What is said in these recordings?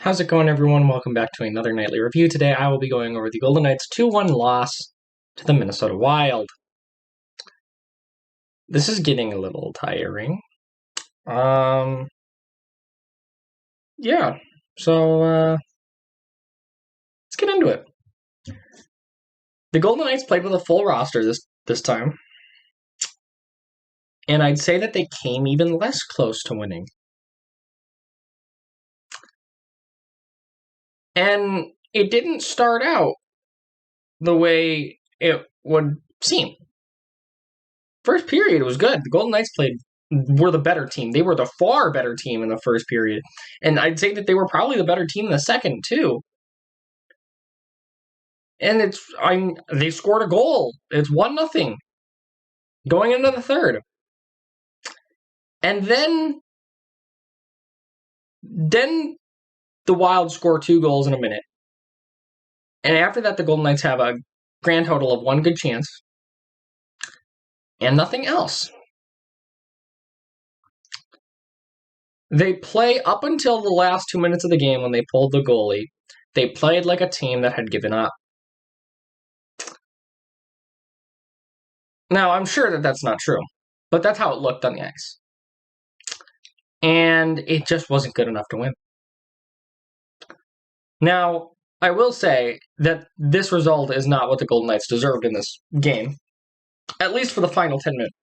How's it going, everyone? Welcome back to another nightly review. Today I will be going over the Golden Knights' 2-1 loss to the Minnesota Wild. This is getting a little tiring. Yeah, so let's get into it. The Golden Knights played with a full roster this time, and I'd say that they came even less close to winning. And it didn't start out the way it would seem. First period was good. The Golden Knights were the better team. They were the far better team in the first period. And I'd say that they were probably the better team in the second, too. And they scored a goal. It's 1-0 going into the third. And then the Wild score 2 goals in a minute. And after that, the Golden Knights have a grand total of 1 good chance and nothing else. They play up until the last 2 minutes of the game when they pulled the goalie. They played like a team that had given up. Now, I'm sure that that's not true, but that's how it looked on the ice. And it just wasn't good enough to win. Now, I will say that this result is not what the Golden Knights deserved in this game, at least for the final 10 minutes.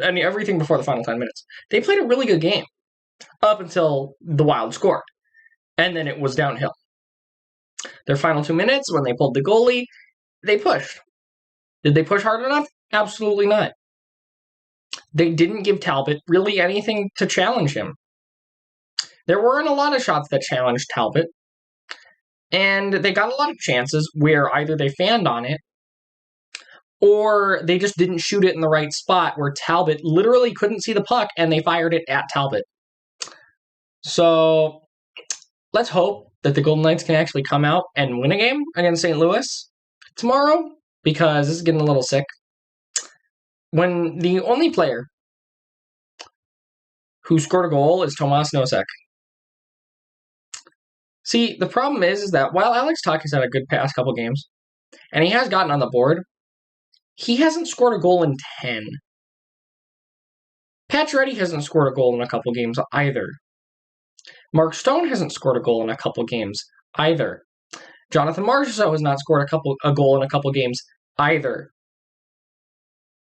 Everything before the final 10 minutes. They played a really good game up until the Wild scored, and then it was downhill. Their final 2 minutes, when they pulled the goalie, they pushed. Did they push hard enough? Absolutely not. They didn't give Talbot really anything to challenge him. There weren't a lot of shots that challenged Talbot, and they got a lot of chances where either they fanned on it or they just didn't shoot it in the right spot where Talbot literally couldn't see the puck and they fired it at Talbot. So let's hope that the Golden Knights can actually come out and win a game against St. Louis tomorrow, because this is getting a little sick. When the only player who scored a goal is Tomas Nosek. See, the problem is that while Alex Tuch has had a good past couple games, and he has gotten on the board, he hasn't scored a goal in 10. Pacioretty hasn't scored a goal in a couple games either. Mark Stone hasn't scored a goal in a couple games either. Jonathan Marchessault has not scored a goal in a couple games either.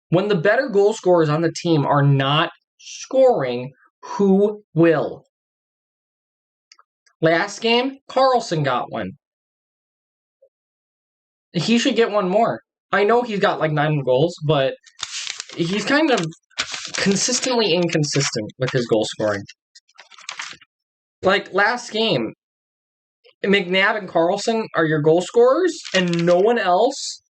When the better goal scorers on the team are not scoring, who will? Last game, Carlson got one. He should get one more. I know he's got like 9 goals, but he's kind of consistently inconsistent with his goal scoring. Like last game, McNabb and Carlson are your goal scorers, and no one else.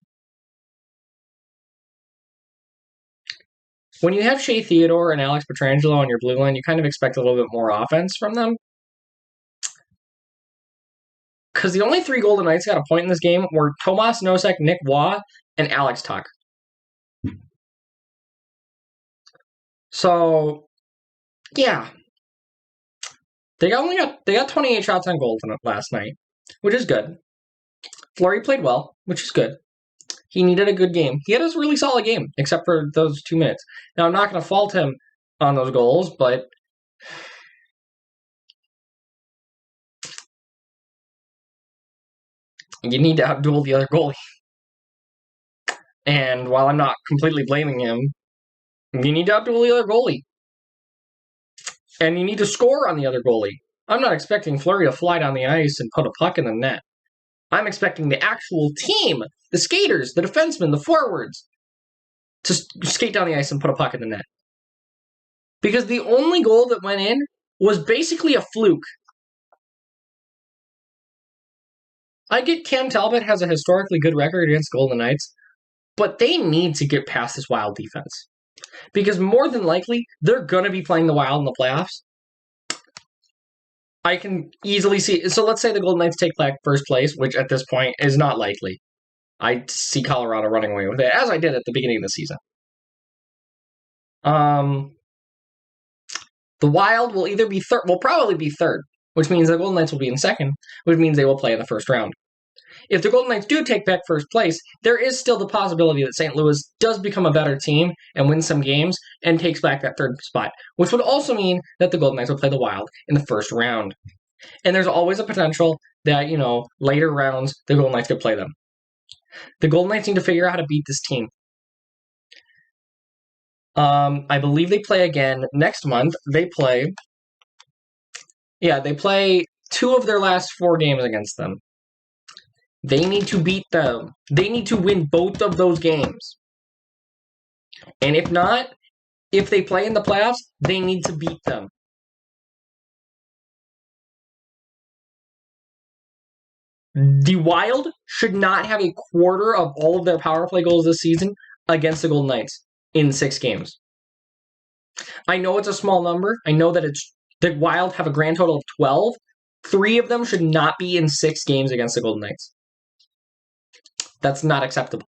When you have Shea Theodore and Alex Pietrangelo on your blue line, you kind of expect a little bit more offense from them. Because the only 3 Golden Knights got a point in this game were Tomas Nosek, Nick Waugh, and Alex Tuch. So, yeah. They got 28 shots on goal last night, which is good. Fleury played well, which is good. He needed a good game. He had a really solid game, except for those 2 minutes. Now, I'm not going to fault him on those goals, but you need to outduel the other goalie. And while I'm not completely blaming him, you need to outduel the other goalie. And you need to score on the other goalie. I'm not expecting Fleury to fly down the ice and put a puck in the net. I'm expecting the actual team, the skaters, the defensemen, the forwards, to skate down the ice and put a puck in the net. Because the only goal that went in was basically a fluke. I get Cam Talbot has a historically good record against Golden Knights, but they need to get past this Wild defense. Because more than likely, they're going to be playing the Wild in the playoffs. I can easily see. So let's say the Golden Knights take back first place, which at this point is not likely. I see Colorado running away with it, as I did at the beginning of the season. The Wild will either be third. Will probably be third which means the Golden Knights will be in second, which means they will play in the first round. If the Golden Knights do take back first place, there is still the possibility that St. Louis does become a better team and wins some games and takes back that third spot, which would also mean that the Golden Knights will play the Wild in the first round. And there's always a potential that, later rounds, the Golden Knights could play them. The Golden Knights need to figure out how to beat this team. I believe they play again next month. They play 2 of their last 4 games against them. They need to beat them. They need to win both of those games. And if not, if they play in the playoffs, they need to beat them. The Wild should not have a quarter of all of their power play goals this season against the Golden Knights in 6 games. I know it's a small number. I know that the Wild have a grand total of 12. 3 of them should not be in 6 games against the Golden Knights. That's not acceptable.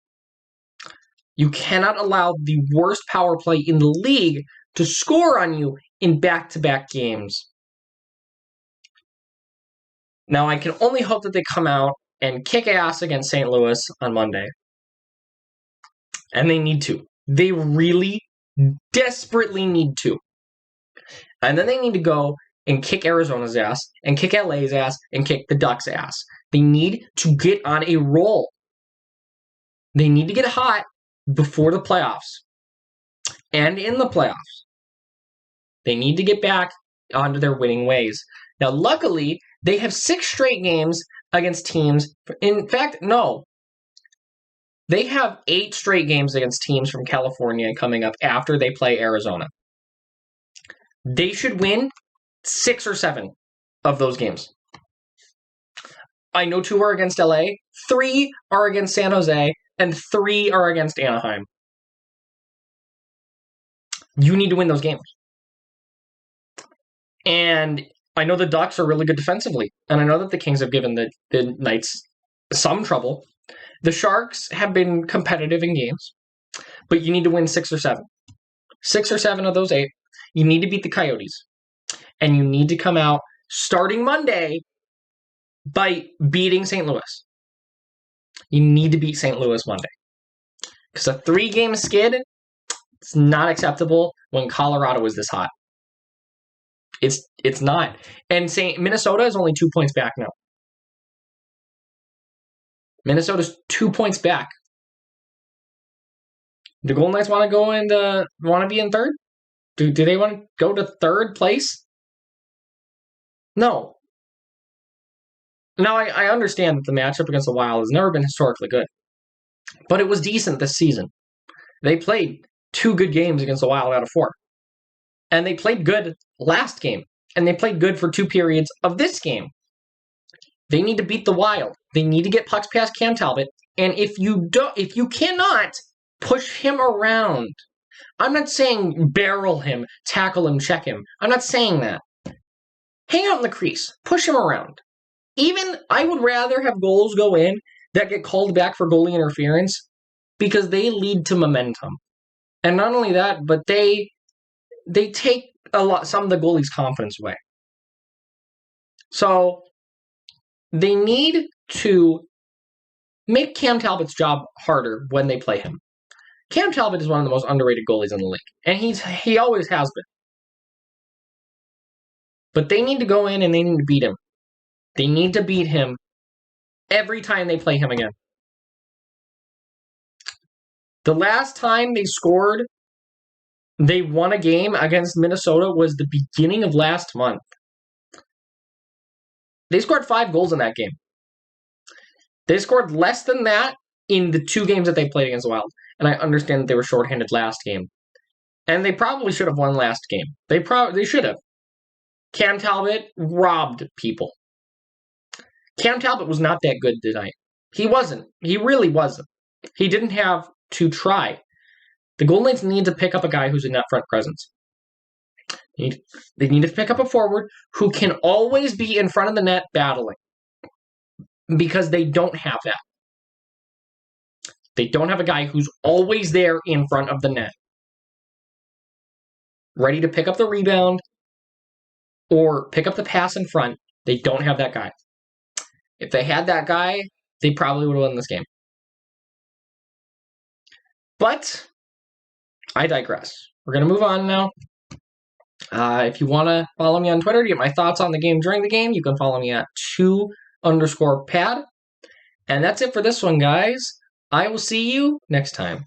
You cannot allow the worst power play in the league to score on you in back-to-back games. Now, I can only hope that they come out and kick ass against St. Louis on Monday. And they need to. They really, desperately need to. And then they need to go and kick Arizona's ass, and kick LA's ass, and kick the Ducks' ass. They need to get on a roll. They need to get hot before the playoffs. And in the playoffs. They need to get back onto their winning ways. Now, luckily, they have 6 straight games against teams. In fact, no. They have 8 straight games against teams from California coming up after they play Arizona. They should win 6 or 7 of those games. I know 2 are against LA, 3 are against San Jose, and 3 are against Anaheim. You need to win those games. And I know the Ducks are really good defensively, and I know that the Kings have given the Knights some trouble. The Sharks have been competitive in games, but you need to win 6 or 7. 6 or 7 of those 8. You need to beat the Coyotes. And you need to come out starting Monday by beating St. Louis. You need to beat St. Louis Monday. Because a 3-game skid, it's not acceptable when Colorado is this hot. It's not. And Minnesota is only 2 points back now. Minnesota's 2 points back. Do Golden Knights want to be in third? Do they want to go to third place? No. Now, I understand that the matchup against the Wild has never been historically good. But it was decent this season. They played 2 good games against the Wild out of 4. And they played good last game. And they played good for 2 periods of this game. They need to beat the Wild. They need to get pucks past Cam Talbot. And if you cannot push him around, I'm not saying barrel him, tackle him, check him. I'm not saying that. Hang out in the crease. Push him around. Even I would rather have goals go in that get called back for goalie interference because they lead to momentum. And not only that, but they take some of the goalie's confidence away. So they need to make Cam Talbot's job harder when they play him. Cam Talbot is one of the most underrated goalies in the league, and he always has been. But they need to go in and they need to beat him. They need to beat him every time they play him again. The last time they won a game against Minnesota was the beginning of last month. They scored 5 goals in that game. They scored less than that in the 2 games that they played against the Wild. And I understand that they were shorthanded last game. And they probably should have won last game. They should have. Cam Talbot robbed people. Cam Talbot was not that good tonight. He wasn't. He really wasn't. He didn't have to try. The Golden Knights need to pick up a guy who's a net front presence. They need to pick up a forward who can always be in front of the net battling. Because they don't have that. They don't have a guy who's always there in front of the net. Ready to pick up the rebound or pick up the pass in front They don't have that guy. If they had that guy, they probably would have won this game. But I digress. We're going to move on now. If you want to follow me on Twitter to get my thoughts on the game during the game, you can follow me at 2_pad. And that's it for this one, guys. I will see you next time.